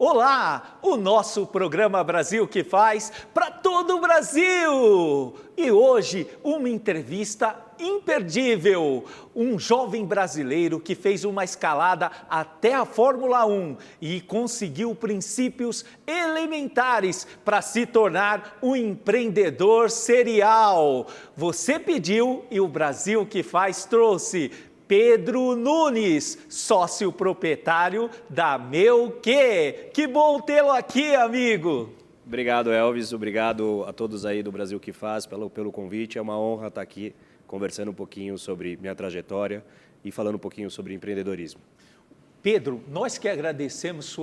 Olá, o nosso programa Brasil que faz para todo o Brasil! E hoje uma entrevista imperdível. Um jovem brasileiro que fez uma escalada até a Fórmula 1 e conseguiu princípios elementares para se tornar um empreendedor serial. Você pediu e o Brasil que faz trouxe. Pedro Nunes, sócio proprietário da Meu Que. Que bom tê-lo aqui, amigo. Obrigado, Elvis. Obrigado a todos aí do Brasil que faz pelo convite. É uma honra estar aqui conversando um pouquinho sobre minha trajetória e falando um pouquinho sobre empreendedorismo. Pedro, nós que agradecemos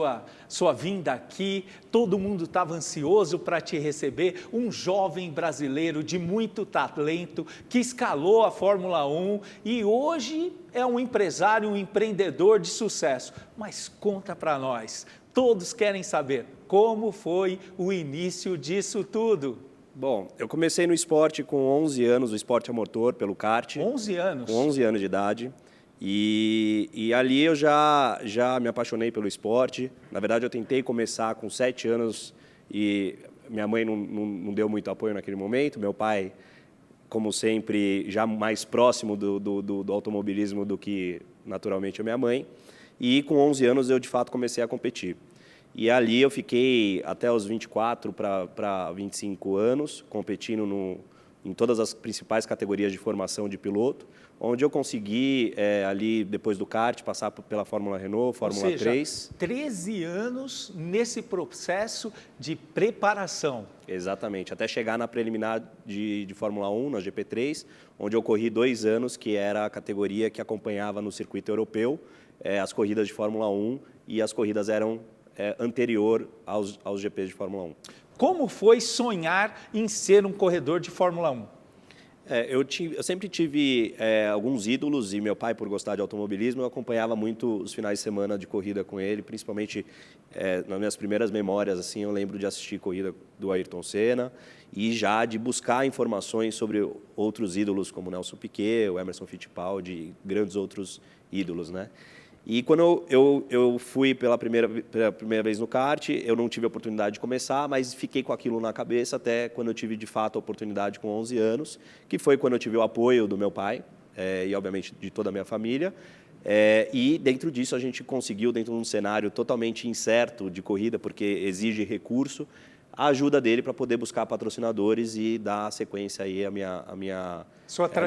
sua vinda aqui, todo mundo estava ansioso para te receber, um jovem brasileiro de muito talento que escalou a Fórmula 1 e hoje é um empresário, um empreendedor de sucesso. Mas conta para nós, todos querem saber como foi o início disso tudo. Bom, eu comecei no esporte com 11 anos, o esporte a motor, pelo kart. 11 anos? Com 11 anos de idade. E ali eu já me apaixonei pelo esporte. Na verdade, eu tentei começar com 7 anos e minha mãe não deu muito apoio naquele momento. Meu pai, como sempre, já mais próximo do automobilismo do que, naturalmente, a minha mãe. E com 11 anos eu, de fato, comecei a competir. E ali eu fiquei até os 24 para 25 anos, competindo em todas as principais categorias de formação de piloto, onde eu consegui, ali, depois do kart, passar pela Fórmula Renault, Fórmula 3. 13 anos nesse processo de preparação. Exatamente, até chegar na preliminar de Fórmula 1, na GP3, onde eu corri 2 anos, que era a categoria que acompanhava no circuito europeu as corridas de Fórmula 1, e as corridas eram anterior aos GPs de Fórmula 1. Como foi sonhar em ser um corredor de Fórmula 1? Eu sempre tive alguns ídolos, e meu pai, por gostar de automobilismo, eu acompanhava muito os finais de semana de corrida com ele, principalmente nas minhas primeiras memórias, assim, eu lembro de assistir corrida do Ayrton Senna e já de buscar informações sobre outros ídolos, como Nelson Piquet, o Emerson Fittipaldi e grandes outros ídolos, né? E quando eu fui pela primeira vez no kart, eu não tive a oportunidade de começar, mas fiquei com aquilo na cabeça até quando eu tive, de fato, a oportunidade com 11 anos, que foi quando eu tive o apoio do meu pai e, obviamente, de toda a minha família. E, dentro disso, a gente conseguiu, dentro de um cenário totalmente incerto de corrida, porque exige recurso, a ajuda dele para poder buscar patrocinadores e dar sequência aí à minha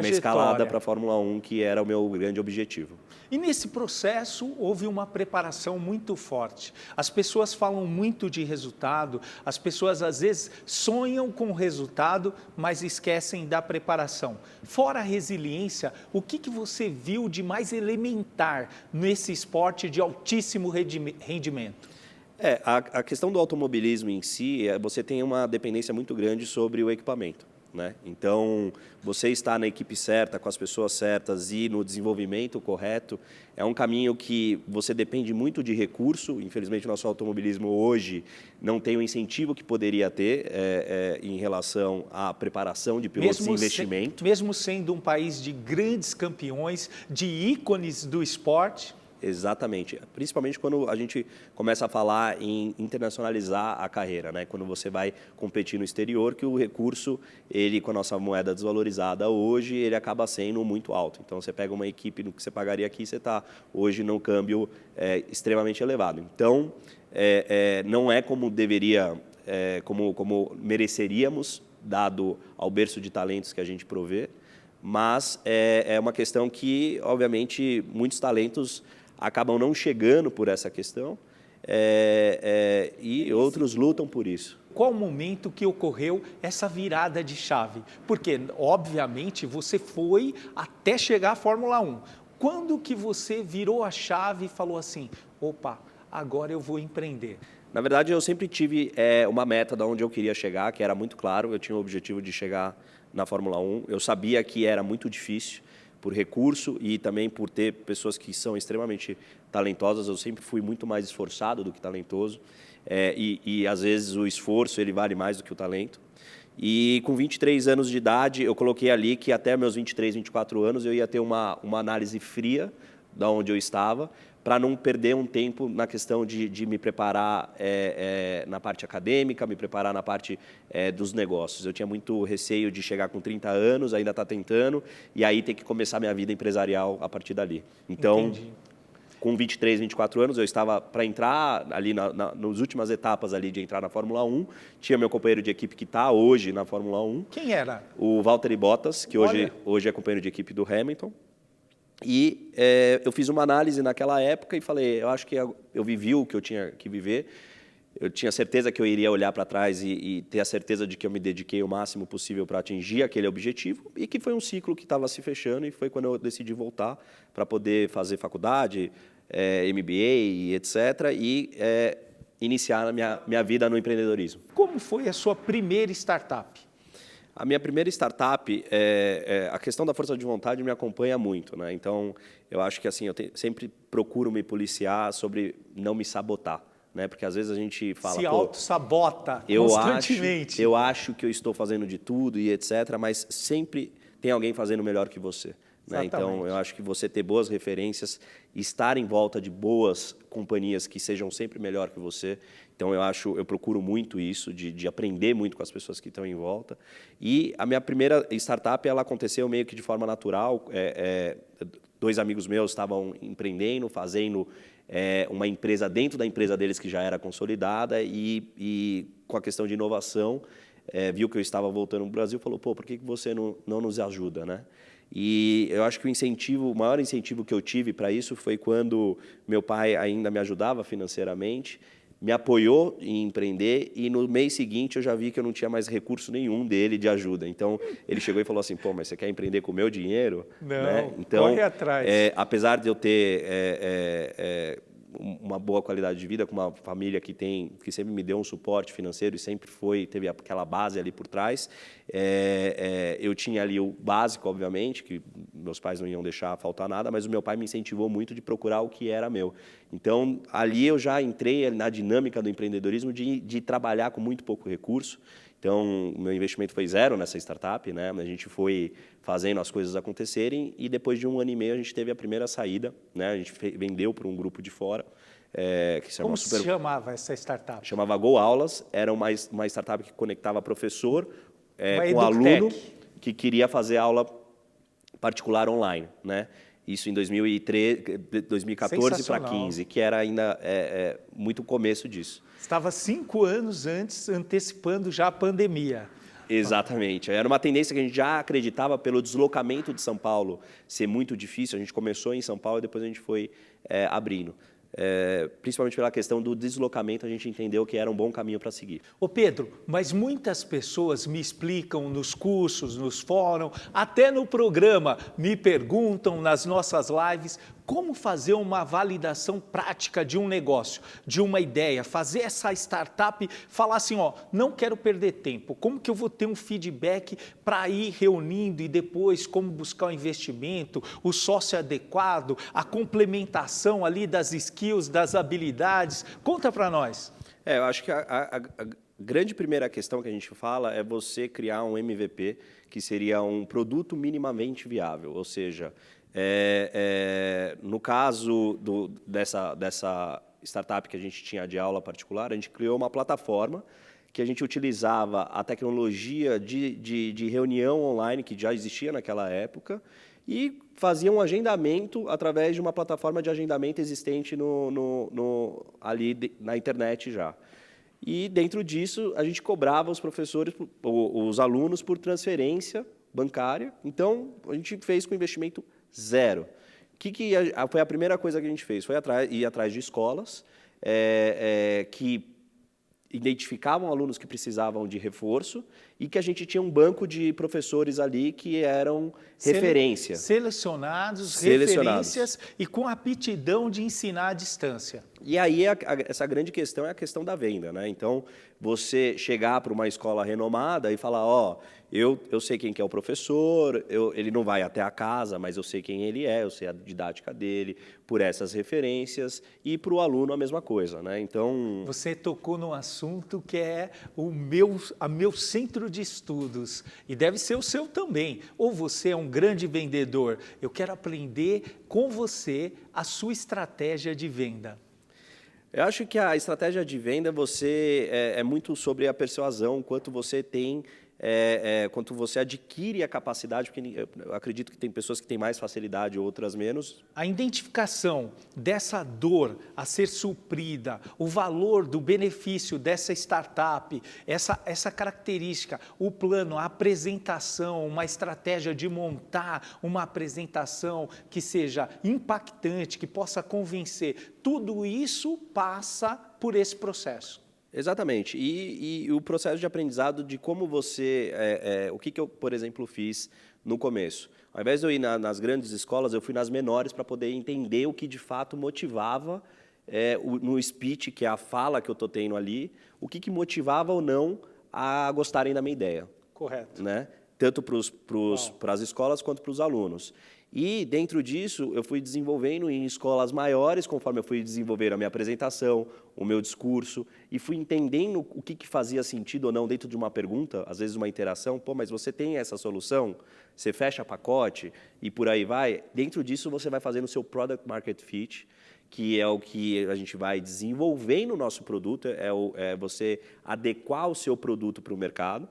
escalada para a Fórmula 1, que era o meu grande objetivo. E nesse processo houve uma preparação muito forte. As pessoas falam muito de resultado, as pessoas às vezes sonham com o resultado, mas esquecem da preparação. Fora a resiliência, o que você viu de mais elementar nesse esporte de altíssimo rendimento? A questão do automobilismo em si, você tem uma dependência muito grande sobre o equipamento, né? Então, você estar na equipe certa, com as pessoas certas e no desenvolvimento correto, é um caminho que você depende muito de recurso. Infelizmente, o nosso automobilismo hoje não tem o incentivo que poderia ter em relação à preparação de pilotos e investimento. Mesmo sendo um país de grandes campeões, de ícones do esporte. Exatamente, principalmente quando a gente começa a falar em internacionalizar a carreira, né? Quando você vai competir no exterior, que o recurso, ele com a nossa moeda desvalorizada hoje, ele acaba sendo muito alto. Então, você pega uma equipe no que você pagaria aqui, você está hoje num câmbio extremamente elevado. Então, não é como deveria, como mereceríamos, dado ao berço de talentos que a gente provê, mas é uma questão que, obviamente, muitos talentos acabam não chegando por essa questão e outros lutam por isso. Qual o momento que ocorreu essa virada de chave? Porque, obviamente, você foi até chegar à Fórmula 1. Quando que você virou a chave e falou assim, opa, agora eu vou empreender? Na verdade, eu sempre tive uma meta de onde eu queria chegar, que era muito claro. Eu tinha o objetivo de chegar na Fórmula 1. Eu sabia que era muito difícil, por recurso e também por ter pessoas que são extremamente talentosas. Eu sempre fui muito mais esforçado do que talentoso e às vezes o esforço ele vale mais do que o talento. E com 23 anos de idade eu coloquei ali que até meus 23, 24 anos eu ia ter uma análise fria da onde eu estava, para não perder um tempo na questão de me preparar na parte acadêmica, me preparar na parte dos negócios. Eu tinha muito receio de chegar com 30 anos, ainda estar tentando, e aí ter que começar minha vida empresarial a partir dali. Então, Entendi. com 23, 24 anos, eu estava para entrar ali nas últimas etapas ali de entrar na Fórmula 1. Tinha meu companheiro de equipe que está hoje na Fórmula 1. Quem era? O Valtteri Bottas, que hoje é companheiro de equipe do Hamilton. E eu fiz uma análise naquela época e falei, eu acho que eu vivi o que eu tinha que viver. Eu tinha certeza que eu iria olhar para trás e ter a certeza de que eu me dediquei o máximo possível para atingir aquele objetivo e que foi um ciclo que estava se fechando e foi quando eu decidi voltar para poder fazer faculdade, MBA, etc. e iniciar a minha vida no empreendedorismo. Como foi a sua primeira startup? A minha primeira startup, a questão da força de vontade me acompanha muito, né? Então, eu acho que assim, sempre procuro me policiar sobre não me sabotar, né? Porque às vezes a gente fala... Se auto-sabota constantemente. Eu acho que eu estou fazendo de tudo e etc., mas sempre tem alguém fazendo melhor que você. Né? Então, eu acho que você ter boas referências, estar em volta de boas companhias que sejam sempre melhor que você. Então, eu procuro muito isso, de aprender muito com as pessoas que estão em volta. E a minha primeira startup, ela aconteceu meio que de forma natural. Dois amigos meus estavam empreendendo, fazendo uma empresa dentro da empresa deles que já era consolidada e com a questão de inovação, viu que eu estava voltando para o Brasil e falou, pô, por que você não nos ajuda, né? E eu acho que o maior incentivo que eu tive para isso foi quando meu pai ainda me ajudava financeiramente, me apoiou em empreender e no mês seguinte eu já vi que eu não tinha mais recurso nenhum dele de ajuda. Então, ele chegou e falou assim, pô, mas você quer empreender com o meu dinheiro? Não, né? Então, corre atrás. Apesar de eu ter uma boa qualidade de vida, com uma família que sempre me deu um suporte financeiro e sempre teve aquela base ali por trás. Eu tinha ali o básico, obviamente, que meus pais não iam deixar faltar nada, mas o meu pai me incentivou muito de procurar o que era meu. Então, ali eu já entrei na dinâmica do empreendedorismo de trabalhar com muito pouco recurso. Então, o meu investimento foi zero nessa startup, né? A gente foi fazendo as coisas acontecerem e depois de 1 ano e meio a gente teve a primeira saída, né? A gente vendeu para um grupo de fora. Que Como se chamava essa startup? Chamava Go Aulas, era uma startup que conectava professor com aluno que queria fazer aula particular online, né? Isso em 2014 para 2015, que era ainda muito o começo disso. Estava 5 anos antes, antecipando já a pandemia. Exatamente. Era uma tendência que a gente já acreditava pelo deslocamento de São Paulo ser muito difícil. A gente começou em São Paulo e depois a gente foi abrindo. Principalmente pela questão do deslocamento, a gente entendeu que era um bom caminho para seguir. Ô Pedro, mas muitas pessoas me explicam nos cursos, nos fóruns, até no programa, me perguntam nas nossas lives, como fazer uma validação prática de um negócio, de uma ideia, fazer essa startup falar assim, ó, não quero perder tempo, como que eu vou ter um feedback para ir reunindo e depois como buscar o investimento, o sócio adequado, a complementação ali das skills, das habilidades, conta para nós. Eu acho que a grande primeira questão que a gente fala é você criar um MVP, que seria um produto minimamente viável, ou seja, no caso dessa startup que a gente tinha de aula particular, a gente criou uma plataforma que a gente utilizava a tecnologia de reunião online, que já existia naquela época, e fazia um agendamento através de uma plataforma de agendamento existente ali na internet já. E dentro disso, a gente cobrava os professores, os alunos, por transferência bancária. Então, a gente fez com investimento zero. Foi a primeira coisa que a gente fez? Foi ir atrás de escolas que identificavam alunos que precisavam de reforço e que a gente tinha um banco de professores ali que eram referência. Selecionados, referências e com aptidão de ensinar à distância. E aí essa grande questão é a questão da venda, né? Então, você chegar para uma escola renomada e falar, ó, eu sei quem que é o professor, ele não vai até a casa, mas eu sei quem ele é, eu sei a didática dele, por essas referências, e para o aluno a mesma coisa, né? Então... Você tocou num assunto que é a meu centro de estudos, e deve ser o seu também. Ou você é um grande vendedor, eu quero aprender com você a sua estratégia de venda. Eu acho que a estratégia de venda é muito sobre a persuasão, quanto você tem, quanto você adquire a capacidade, porque eu acredito que tem pessoas que têm mais facilidade, outras menos. A identificação dessa dor a ser suprida, o valor do benefício dessa startup, essa característica, o plano, a apresentação, uma estratégia de montar uma apresentação que seja impactante, que possa convencer, tudo isso passa por esse processo. Exatamente. E o processo de aprendizado de como você... o que eu, por exemplo, fiz no começo. Ao invés de eu ir nas grandes escolas, eu fui nas menores para poder entender o que de fato motivava no speech, que é a fala que eu estou tendo ali, o que motivava ou não a gostarem da minha ideia. Correto. Né? Tanto para as escolas quanto para os alunos. E, dentro disso, eu fui desenvolvendo em escolas maiores, conforme eu fui desenvolvendo a minha apresentação, o meu discurso, e fui entendendo o que fazia sentido ou não dentro de uma pergunta, às vezes uma interação. Pô, mas você tem essa solução? Você fecha pacote e por aí vai. Dentro disso, você vai fazendo o seu Product Market Fit, que é o que a gente vai desenvolvendo no nosso produto, é você adequar o seu produto para o mercado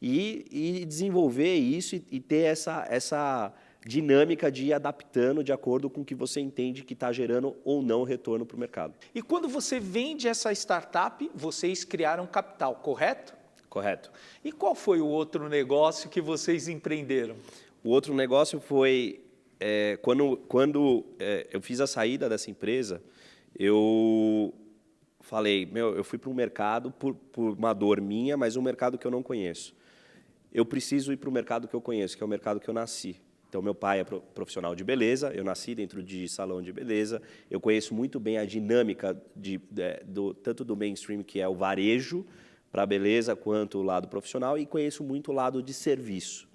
e desenvolver isso e ter essa dinâmica de ir adaptando de acordo com o que você entende que está gerando ou não retorno para o mercado. E quando você vende essa startup, vocês criaram capital, correto? Correto. E qual foi o outro negócio que vocês empreenderam? O outro negócio foi, quando eu fiz a saída dessa empresa, eu falei, eu fui para um mercado por uma dor minha, mas um mercado que eu não conheço. Eu preciso ir para o mercado que eu conheço, que é o mercado que eu nasci. Então, meu pai é profissional de beleza, eu nasci dentro de salão de beleza, eu conheço muito bem a dinâmica tanto do mainstream, que é o varejo, para a beleza, quanto o lado profissional, e conheço muito o lado de serviço.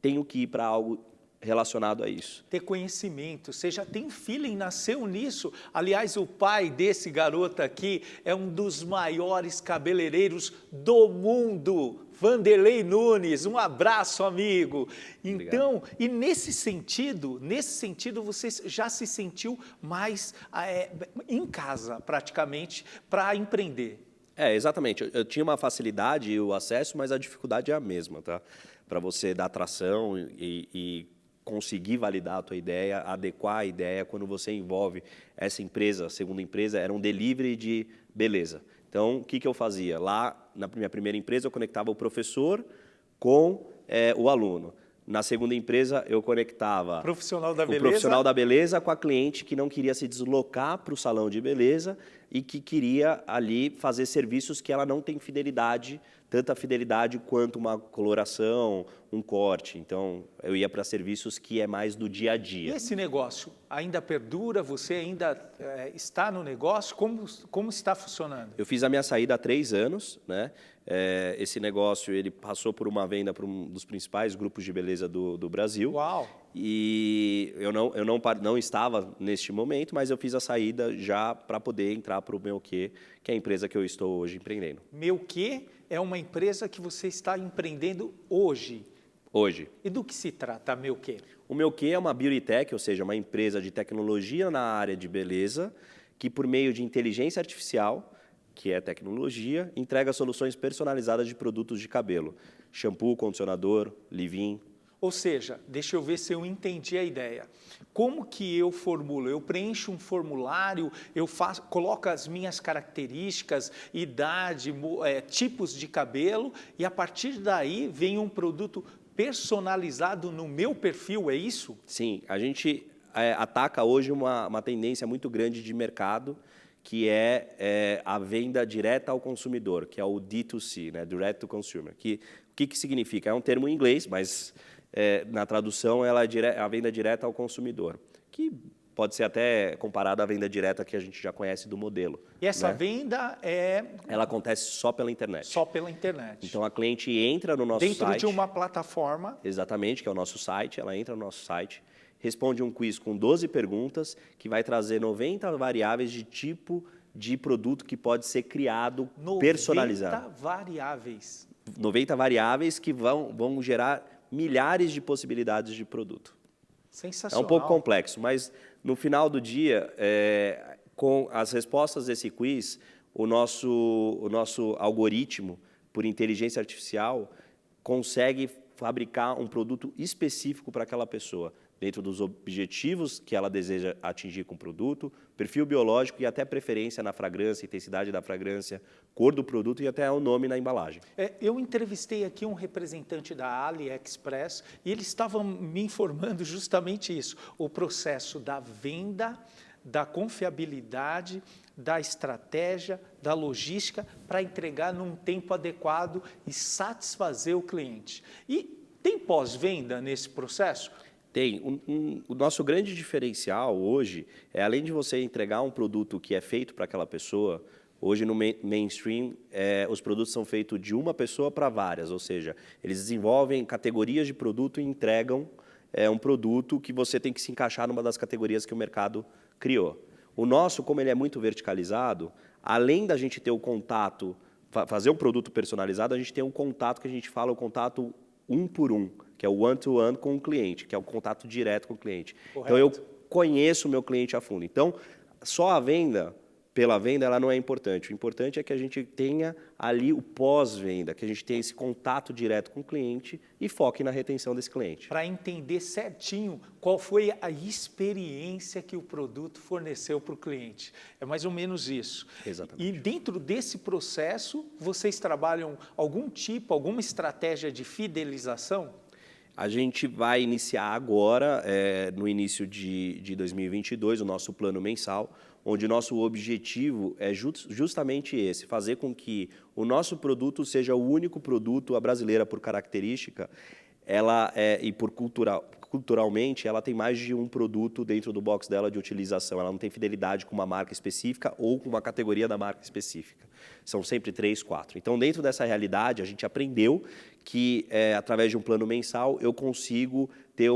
Tenho que ir para algo relacionado a isso. Ter conhecimento, você já tem feeling, nasceu nisso. Aliás, o pai desse garoto aqui é um dos maiores cabeleireiros do mundo, Vanderlei Nunes. Um abraço, amigo. Então, obrigado. E nesse sentido, você já se sentiu mais em casa, praticamente, para empreender. Exatamente. Eu tinha uma facilidade e o acesso, mas a dificuldade é a mesma, tá? Para você dar tração e conseguir validar a tua ideia, adequar a ideia, quando você envolve essa empresa, a segunda empresa, era um delivery de beleza. Então, o que eu fazia? Lá, na minha primeira empresa, eu conectava o professor com o aluno. Na segunda empresa, eu conectava o profissional da beleza com a cliente que não queria se deslocar para o salão de beleza e que queria ali fazer serviços que ela não tem fidelidade, tanta fidelidade quanto uma coloração, um corte. Então, eu ia para serviços que é mais do dia a dia. E esse negócio ainda perdura? Você ainda está no negócio? Como está funcionando? Eu fiz a minha saída há 3 anos, né? Esse negócio ele passou por uma venda para um dos principais grupos de beleza do Brasil. Uau! E eu não estava neste momento, mas eu fiz a saída já para poder entrar para o Meu-Que, que é a empresa que eu estou hoje empreendendo. Meu-Que é uma empresa que você está empreendendo hoje. Hoje. E do que se trata Meu-Que? O Meu-Que é uma beauty tech, ou seja, uma empresa de tecnologia na área de beleza, que por meio de inteligência artificial, que é tecnologia, entrega soluções personalizadas de produtos de cabelo. Shampoo, condicionador, leave-in. Ou seja, deixa eu ver se eu entendi a ideia. Como que eu formulo? Eu preencho um formulário, coloco as minhas características, idade, tipos de cabelo, e a partir daí vem um produto personalizado no meu perfil, é isso? Sim, a gente ataca hoje uma tendência muito grande de mercado, que é a venda direta ao consumidor, que é o D2C, né? Direct to Consumer. O que significa? É um termo em inglês, mas na tradução ela é a venda direta ao consumidor, que pode ser até comparada à venda direta que a gente já conhece do modelo. E essa né? venda Ela acontece só pela internet. só pela internet. Então, a cliente entra no nosso Dentro site. de uma plataforma. Exatamente, que é o nosso site. Ela entra no nosso site, responde um quiz com 12 perguntas, que vai trazer 90 variáveis de tipo de produto que pode ser criado, 90 personalizado. variáveis. 90 variáveis que vão gerar milhares de possibilidades de produto. É Sensacional. um pouco complexo, mas no final do dia, com as respostas desse quiz, o nosso algoritmo, por inteligência artificial, consegue fabricar um produto específico para aquela pessoa, dentro dos objetivos que ela deseja atingir com o produto, perfil biológico e até preferência na fragrância, intensidade da fragrância, cor do produto e até o nome na embalagem. Eu entrevistei aqui um representante da AliExpress e ele estava me informando justamente isso, o processo da venda, da confiabilidade, da estratégia, da logística para entregar num tempo adequado e satisfazer o cliente. E tem pós-venda nesse processo? Tem. O nosso grande diferencial hoje é, além de você entregar um produto que é feito para aquela pessoa, hoje no mainstream, os produtos são feitos de uma pessoa para várias, ou seja, eles desenvolvem categorias de produto e entregam um produto que você tem que se encaixar numa das categorias que o mercado criou. O nosso, como ele é muito verticalizado, além da gente ter o contato, fazer um produto personalizado, a gente tem um contato que a gente fala, o contato um por um, que é o one-to-one com o cliente, que é o contato direto com o cliente. Correto. Então, eu conheço o meu cliente a fundo. Então, só a venda, pela venda, ela não é importante. O importante é que a gente tenha ali o pós-venda, que a gente tenha esse contato direto com o cliente e foque na retenção desse cliente. Para entender certinho qual foi a experiência que o produto forneceu para o cliente. É mais ou menos isso. Exatamente. E dentro desse processo, vocês trabalham alguma estratégia de fidelização? A gente vai iniciar agora, no início de 2022, o nosso plano mensal, onde o nosso objetivo é justamente esse, fazer com que o nosso produto seja o único produto, a brasileira por característica, e por culturalmente, ela tem mais de um produto dentro do box dela de utilização. Ela não tem fidelidade com uma marca específica ou com uma categoria da marca específica. São sempre 3, 4. Então, dentro dessa realidade, a gente aprendeu que, através de um plano mensal, eu consigo ser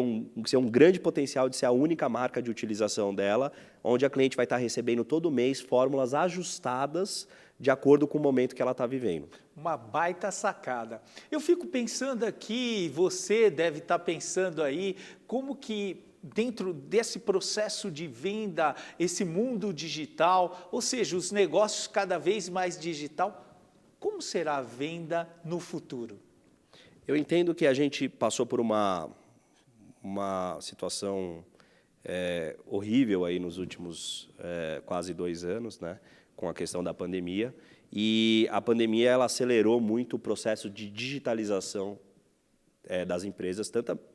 um grande potencial de ser a única marca de utilização dela, onde a cliente vai estar recebendo todo mês fórmulas ajustadas de acordo com o momento que ela está vivendo. Uma baita sacada. Eu fico pensando aqui, você deve estar pensando aí, como que dentro desse processo de venda, esse mundo digital, ou seja, os negócios cada vez mais digital, como será a venda no futuro? Eu entendo que a gente passou por uma situação horrível aí nos últimos quase 2 anos, né, com a questão da pandemia. E a pandemia ela acelerou muito o processo de digitalização das empresas,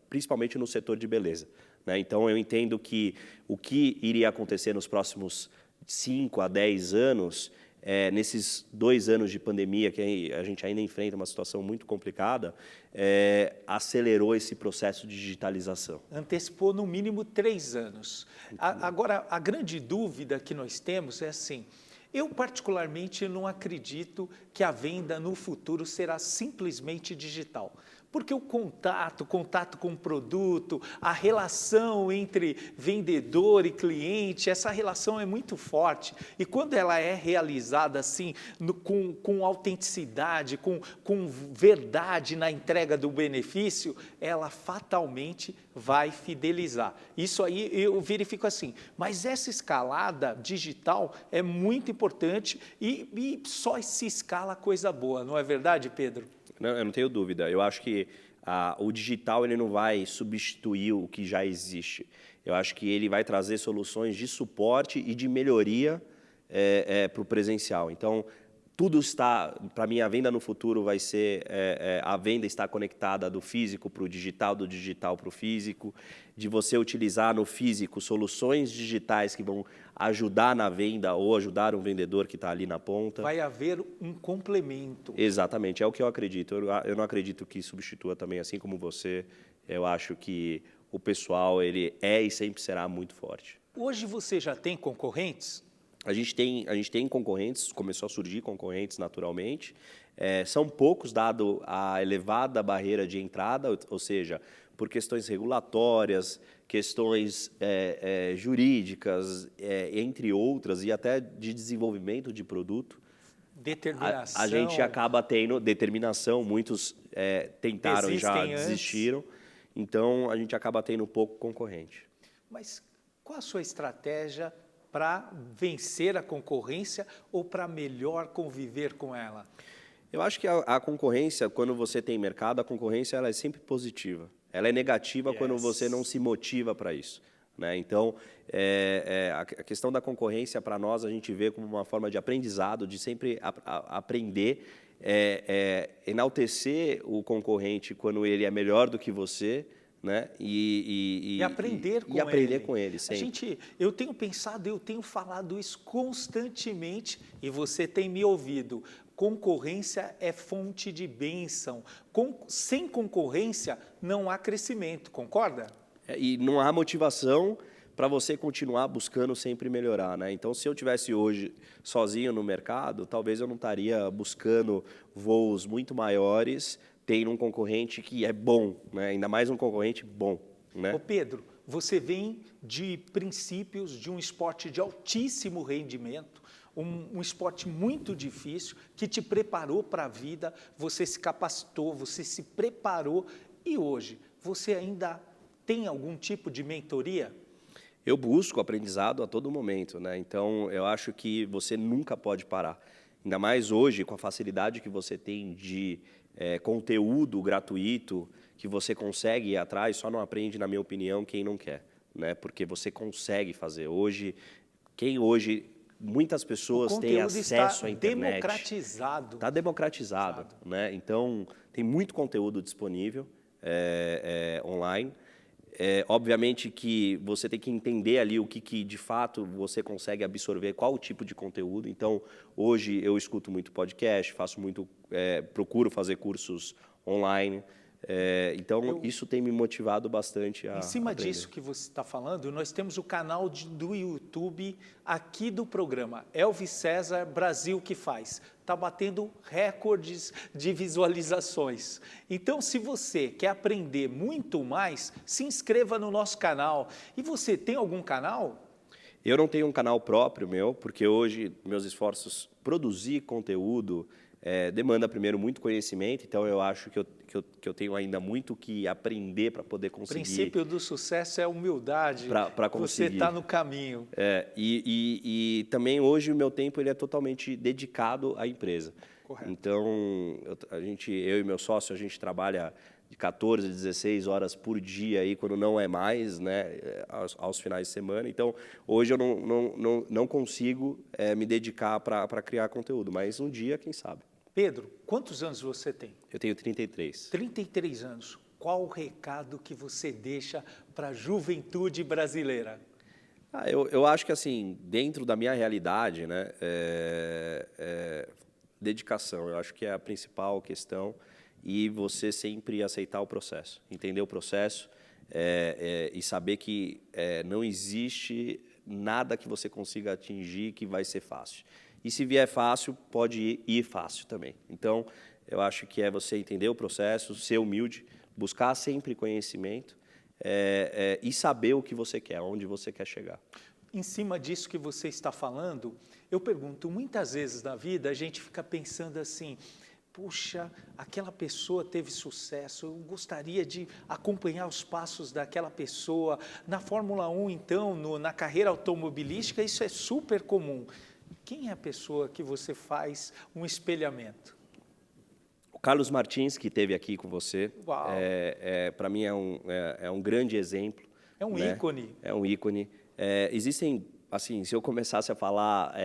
principalmente no setor de beleza, né? Então, eu entendo que o que iria acontecer nos próximos 5 a 10 anos, nesses 2 anos de pandemia, que a gente ainda enfrenta uma situação muito complicada, acelerou esse processo de digitalização. Antecipou no mínimo 3 anos. Agora, a grande dúvida que nós temos é assim, eu particularmente não acredito que a venda no futuro será simplesmente digital. Porque o contato com o produto, a relação entre vendedor e cliente, essa relação é muito forte. E quando ela é realizada assim, com autenticidade, com verdade na entrega do benefício, ela fatalmente vai fidelizar. Isso aí eu verifico assim. Mas essa escalada digital é muito importante e só se escala coisa boa, não é verdade, Pedro? Não, eu não tenho dúvida. Eu acho que o digital ele não vai substituir o que já existe. Eu acho que ele vai trazer soluções de suporte e de melhoria para o presencial. Então, tudo está, para mim, a venda no futuro vai ser, a venda está conectada do físico para o digital, do digital para o físico, de você utilizar no físico soluções digitais que vão ajudar na venda ou ajudar um vendedor que está ali na ponta. Vai haver um complemento. Exatamente, é o que eu acredito. Eu não acredito que substitua também, assim como você. Eu acho que o pessoal ele é e sempre será muito forte. Hoje você já tem concorrentes? A gente tem concorrentes, começou a surgir concorrentes naturalmente. São poucos, dado a elevada barreira de entrada, ou seja, por questões regulatórias, questões jurídicas, entre outras, e até de desenvolvimento de produto. Determinação. A gente acaba tendo determinação, muitos tentaram e já desistiram, então a gente acaba tendo pouco concorrente. Mas qual a sua estratégia para vencer a concorrência ou para melhor conviver com ela? Eu acho que a concorrência, quando você tem mercado, a concorrência ela é sempre positiva. Ela é negativa quando você não se motiva para isso, né? Então, a questão da concorrência, para nós, a gente vê como uma forma de aprendizado, de sempre aprender, enaltecer o concorrente quando ele é melhor do que você, né? E aprender com e aprender ele. Com ele sempre. Eu tenho pensado, eu tenho falado isso constantemente e você tem me ouvido. Concorrência é fonte de bênção. Sem concorrência não há crescimento, concorda? E não há motivação para você continuar buscando sempre melhorar, né? Então, se eu tivesse hoje sozinho no mercado, talvez eu não estaria buscando voos muito maiores, tendo um concorrente que é bom, né? Ainda mais um concorrente bom, né? Ô Pedro, você vem de princípios de um esporte de altíssimo rendimento, um esporte muito difícil, que te preparou para a vida, você se capacitou, você se preparou e hoje você ainda tem algum tipo de mentoria? Eu busco aprendizado a todo momento, né? Então, eu acho que você nunca pode parar. Ainda mais hoje, com a facilidade que você tem de conteúdo gratuito, que você consegue ir atrás, só não aprende, na minha opinião, quem não quer, né? Porque você consegue fazer. Muitas pessoas têm acesso à internet. Democratizado. Está democratizado, né? Então, tem muito conteúdo disponível online. Obviamente que você tem que entender ali o que de fato você consegue absorver, qual o tipo de conteúdo. Então, hoje eu escuto muito podcast, procuro fazer cursos online. Então, isso tem me motivado bastante a Em cima aprender. disso que você está falando, nós temos o canal do YouTube aqui do programa, Elvis César Brasil que faz. Está batendo recordes de visualizações. Então, se você quer aprender muito mais, se inscreva no nosso canal. E você tem algum canal? Eu não tenho um canal próprio meu, porque hoje meus esforços produzir conteúdo demanda primeiro muito conhecimento, então eu acho que eu tenho ainda muito que aprender para poder conseguir. O princípio do sucesso é a humildade. Para conseguir. Você está no caminho. E também hoje o meu tempo ele é totalmente dedicado à empresa. Correto. Então eu e meu sócio a gente trabalha de 14, 16 horas por dia aí, quando não é mais, né, aos finais de semana. Então, hoje eu não consigo me dedicar para criar conteúdo, mas um dia, quem sabe. Pedro, quantos anos você tem? Eu tenho 33. 33 anos. Qual o recado que você deixa para a juventude brasileira? Eu acho que, assim, dentro da minha realidade, né, dedicação, eu acho que é a principal questão, e você sempre aceitar o processo, entender o processo e saber que não existe nada que você consiga atingir que vai ser fácil. E se vier fácil, pode ir fácil também. Então, eu acho que é você entender o processo, ser humilde, buscar sempre conhecimento e saber o que você quer, onde você quer chegar. Em cima disso que você está falando, eu pergunto, muitas vezes na vida a gente fica pensando assim, puxa, aquela pessoa teve sucesso, eu gostaria de acompanhar os passos daquela pessoa. Na Fórmula 1, então, na carreira automobilística, isso é super comum. Quem é a pessoa que você faz um espelhamento? O Carlos Martins, que esteve aqui com você, para mim é um grande exemplo. É um ícone. É um ícone. Existem, assim, se eu começasse a falar,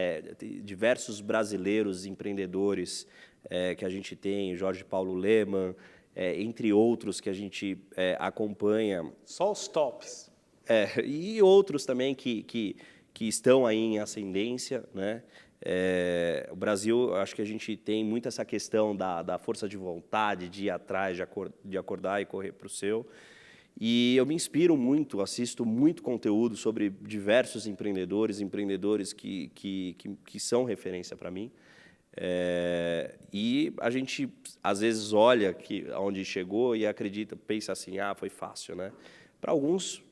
diversos brasileiros empreendedores que a gente tem, Jorge Paulo Lemann, entre outros que a gente acompanha. Só os tops. E outros também que estão aí em ascendência, né? O Brasil, acho que a gente tem muito essa questão da força de vontade, de ir atrás, de acordar e correr para o seu. E eu me inspiro muito, assisto muito conteúdo sobre diversos empreendedores que são referência para mim. E a gente, às vezes, olha onde chegou e acredita, pensa assim, foi fácil, né? Para alguns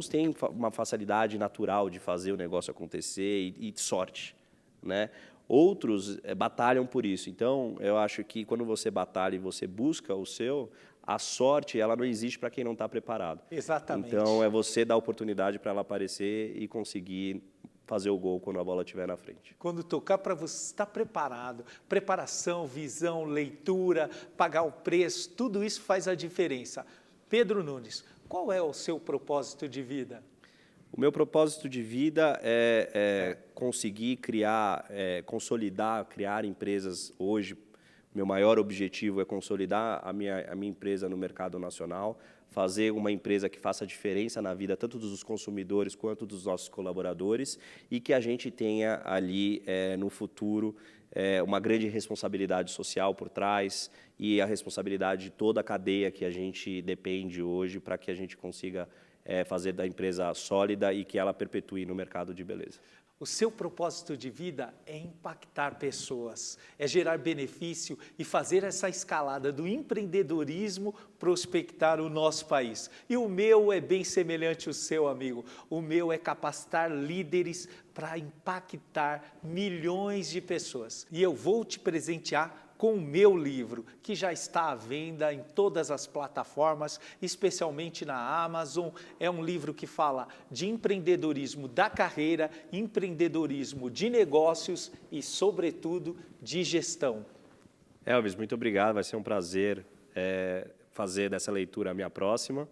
têm uma facilidade natural de fazer o negócio acontecer e sorte, né? Outros batalham por isso. Então, eu acho que quando você batalha e você busca o seu, a sorte ela não existe para quem não está preparado. Exatamente. Então, é você dar a oportunidade para ela aparecer e conseguir fazer o gol quando a bola estiver na frente. Quando tocar para você estar preparado, preparação, visão, leitura, pagar o preço, tudo isso faz a diferença. Pedro Nunes, qual é o seu propósito de vida? O meu propósito de vida é conseguir criar, consolidar, criar empresas hoje. Meu maior objetivo é consolidar a minha empresa no mercado nacional, fazer uma empresa que faça diferença na vida tanto dos consumidores quanto dos nossos colaboradores e que a gente tenha ali no futuro uma grande responsabilidade social por trás e a responsabilidade de toda a cadeia que a gente depende hoje para que a gente consiga fazer da empresa sólida e que ela perpetue no mercado de beleza. O seu propósito de vida é impactar pessoas, é gerar benefício e fazer essa escalada do empreendedorismo prospectar o nosso país. E o meu é bem semelhante ao seu, amigo. O meu é capacitar líderes para impactar milhões de pessoas. E eu vou te presentear com o meu livro, que já está à venda em todas as plataformas, especialmente na Amazon. É um livro que fala de empreendedorismo da carreira, empreendedorismo de negócios e, sobretudo, de gestão. Elvis, muito obrigado. Vai ser um prazer fazer dessa leitura a minha próxima.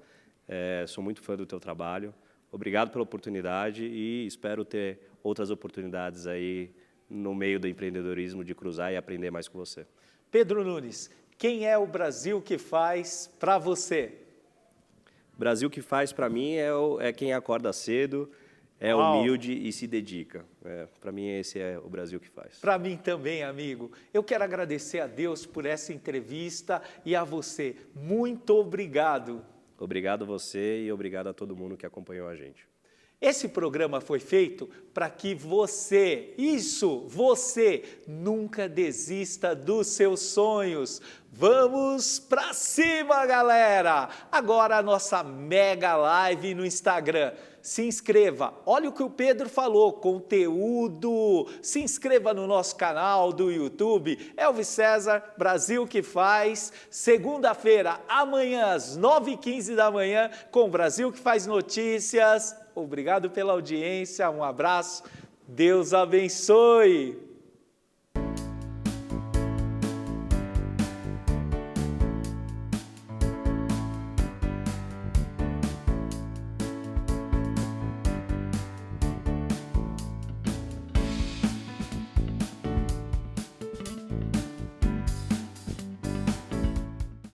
Sou muito fã do teu trabalho. Obrigado pela oportunidade e espero ter outras oportunidades aí no meio do empreendedorismo, de cruzar e aprender mais com você. Pedro Nunes, quem é o Brasil que faz para você? O Brasil que faz para mim é quem acorda cedo, é humilde e se dedica. Para mim, esse é o Brasil que faz. Para mim também, amigo. Eu quero agradecer a Deus por essa entrevista e a você. Muito obrigado. Obrigado a você e obrigado a todo mundo que acompanhou a gente. Esse programa foi feito para que você, você, nunca desista dos seus sonhos. Vamos para cima, galera! Agora a nossa mega live no Instagram. Se inscreva, olha o que o Pedro falou, conteúdo. Se inscreva no nosso canal do YouTube, Elvis César, Brasil que faz. Segunda-feira, amanhã, às 9h15 da manhã, com o Brasil que faz notícias. Obrigado pela audiência, um abraço, Deus abençoe!